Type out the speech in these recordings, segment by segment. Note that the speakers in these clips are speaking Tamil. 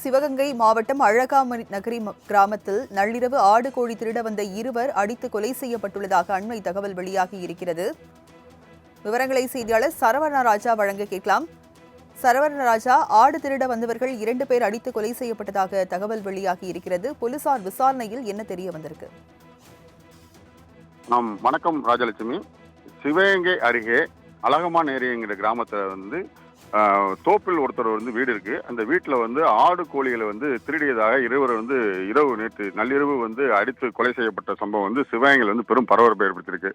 சிவகங்கை மாவட்டம் அழகாமணி நகரி கிராமத்தில் நள்ளிரவு ஆடு கோழி திருட வந்த இருவர் அடித்து கொலை செய்யப்பட்டுள்ளதாக அண்மை தகவல் வெளியாகி இருக்கிறது. விவரங்களை செய்தியாளர் சரவணராஜா வழங்க கேட்கலாம். சரவணராஜா, ஆடு திருட வந்தவர்கள் 2 பேர் அடித்து கொலை செய்யப்பட்டதாக தகவல் வெளியாகி இருக்கிறது. போலீசார் விசாரணையில் என்ன தெரிய வந்திருக்கு? வணக்கம் ராஜலட்சுமி. சிவகங்கை அருகே அழகமாநேரிங்கிற கிராமத்தில் தோப்பில் ஒருத்தர் வீடு இருக்கு. அந்த வீட்டில் ஆடு கோழிகளை திருடியதாக இருவர் நேற்று நள்ளிரவு அடித்து கொலை செய்யப்பட்ட சம்பவம் சிவகங்கையில் பெரும் பரபரப்பை ஏற்படுத்தியிருக்கு.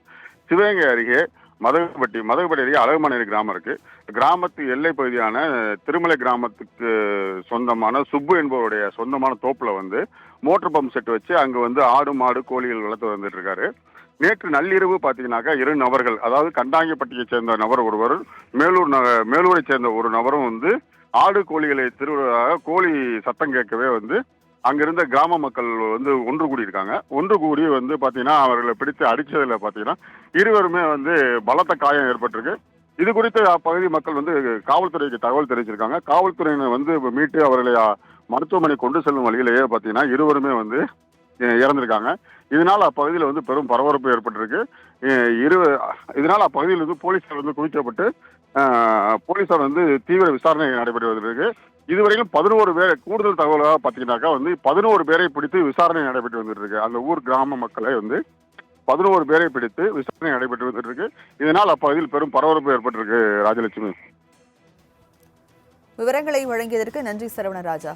சிவகங்கை அருகே மதகுப்பட்டி அருகே அழகமாநேரி கிராமம் இருக்கு. கிராமத்து எல்லை பகுதியான திருமலை கிராமத்துக்கு சொந்தமான சுப்பு என்பவருடைய சொந்தமான தோப்புல மோட்டர் பம்ப் செட் வச்சு அங்கு ஆடு மாடு கோழிகள் வளர்த்து வந்துட்டு இருக்காரு. நேற்று நள்ளிரவு பார்த்தீங்கன்னாக்கா 2 நபர்கள், அதாவது கண்டாங்கிப்பட்டியை சேர்ந்த நபர் ஒருவர், மேலூரை சேர்ந்த ஒரு நபரும் ஆடு கோழிகளை திருடுவதாக கோழி சத்தம் கேட்கவே அங்கிருந்த கிராம மக்கள் ஒன்று கூடியிருக்காங்க. ஒன்று கூடி பார்த்தீங்கன்னா அவர்களை பிடித்து அடிச்சதுல பார்த்தீங்கன்னா இருவருமே பலத்த காயம் ஏற்பட்டிருக்கு. இது குறித்து அப்பகுதி மக்கள் காவல்துறைக்கு தகவல் தெரிவிச்சிருக்காங்க. காவல்துறையினர் மீட்டு அவர்களை மருத்துவமனை கொண்டு செல்லும் வழியிலேயே பார்த்தீங்கன்னா இருவருமே இறந்திருக்காங்க. இதனால் அப்பகுதியில் பெரும் பரபரப்பு ஏற்பட்டிருக்கு. இதனால் அப்பகுதியில் போலீசார் குவிக்கப்பட்டு போலீசார் தீவிர விசாரணை நடைபெற்று வருகிறது. இதுவரையிலும் 11 பேர், கூடுதல் தகவலாக பார்த்தீங்கன்னாக்கா 11 பேரை பிடித்து விசாரணை நடைபெற்று வந்துட்டு இருக்கு. அந்த ஊர் கிராம மக்களை 11 பேரை பிடித்து விசாரணை நடைபெற்று வந்துட்டு இருக்கு. இதனால் அப்பகுதியில் பெரும் பரபரப்பு ஏற்பட்டிருக்கு. ராஜலட்சுமி, விவரங்களை வழங்கியதற்கு நன்றி சரவணராஜா.